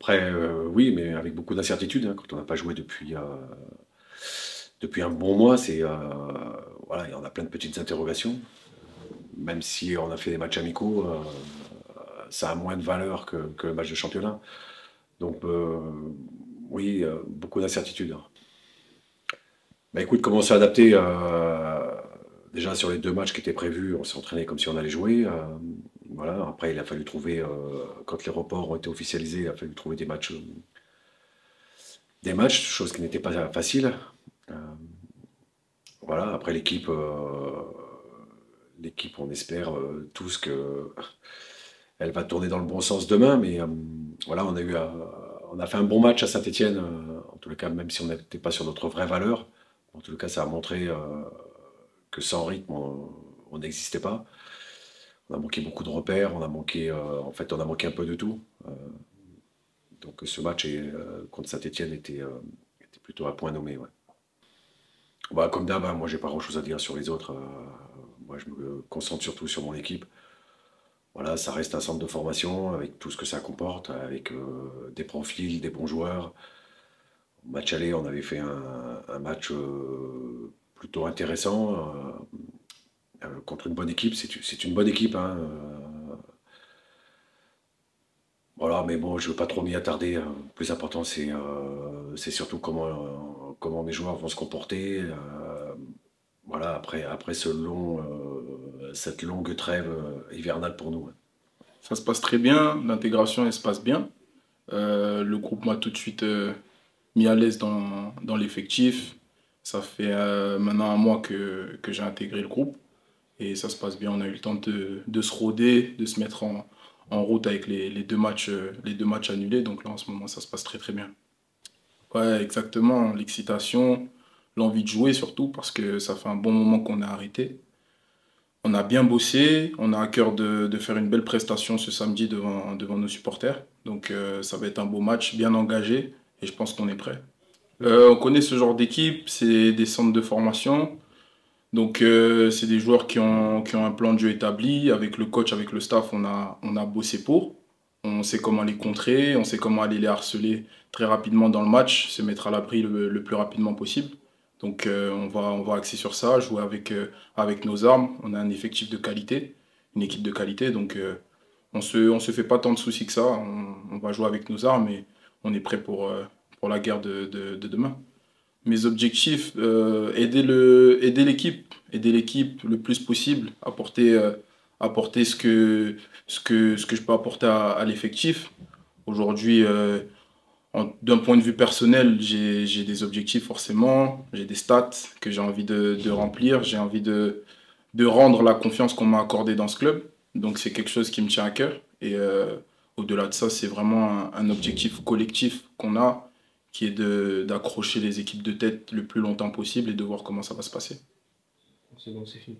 Après, oui, mais avec beaucoup d'incertitudes, hein, quand on n'a pas joué depuis un bon mois, voilà, il y en a plein de petites interrogations. Même si on a fait des matchs amicaux, ça a moins de valeur que le match de championnat. Donc, oui, beaucoup d'incertitudes. Bah écoute, comment on s'est adapté déjà sur les deux matchs qui étaient prévus, on s'est entraîné comme si on allait jouer. Voilà. Après, il a fallu trouver, quand les reports ont été officialisés, il a fallu trouver des matchs, chose qui n'était pas facile. Euh, voilà. Après l'équipe, on espère tous que elle va tourner dans le bon sens demain. Mais voilà, on a fait un bon match à Saint-Étienne. En tout cas, même si on n'était pas sur notre vraie valeur, en tout cas, ça a montré que sans rythme, on n'existait pas. On a manqué beaucoup de repères, en fait, on a manqué un peu de tout. Donc ce match contre Saint-Etienne était plutôt à point nommé. Ouais. Bah, comme d'hab, hein, moi j'ai pas grand-chose à dire sur les autres. Moi je me concentre surtout sur mon équipe. Voilà, ça reste un centre de formation avec tout ce que ça comporte, avec des profils, des bons joueurs. Au match aller, on avait fait un match plutôt intéressant contre une bonne équipe. C'est une bonne équipe, hein. Voilà, mais bon, je veux pas trop m'y attarder. Le plus important, c'est surtout comment mes joueurs vont se comporter. Voilà, après cette longue trêve hivernale pour nous. Ça se passe très bien, l'intégration elle se passe bien. Le groupe m'a tout de suite mis à l'aise dans l'effectif. Ça fait maintenant un mois que j'ai intégré le groupe et ça se passe bien. On a eu le temps de se roder, de se mettre en route avec les deux matchs annulés. Donc là en ce moment ça se passe très très bien. Ouais, exactement. L'excitation, l'envie de jouer surtout parce que ça fait un bon moment qu'on a arrêté. On a bien bossé, on a à cœur de faire une belle prestation ce samedi devant nos supporters. Donc ça va être un beau match, bien engagé, et je pense qu'on est prêt. On connaît ce genre d'équipe, c'est des centres de formation. Donc c'est des joueurs qui ont un plan de jeu établi. Avec le coach, avec le staff, on a bossé pour. On sait comment les contrer, on sait comment aller les harceler très rapidement dans le match, se mettre à l'abri le plus rapidement possible. Donc on va axer sur ça, jouer avec nos armes. On a un effectif de qualité, une équipe de qualité, donc on se fait pas tant de soucis que ça. On va jouer avec nos armes et on est prêt pour la guerre de demain. Mes objectifs, aider l'équipe le plus possible, apporter ce que je peux apporter à l'effectif. Aujourd'hui, d'un point de vue personnel, j'ai des objectifs forcément, j'ai des stats que j'ai envie de remplir, j'ai envie de rendre la confiance qu'on m'a accordée dans ce club. Donc c'est quelque chose qui me tient à cœur. Et au-delà de ça, c'est vraiment un objectif collectif qu'on a, qui est d'accrocher les équipes de tête le plus longtemps possible et de voir comment ça va se passer. C'est bon, c'est fini.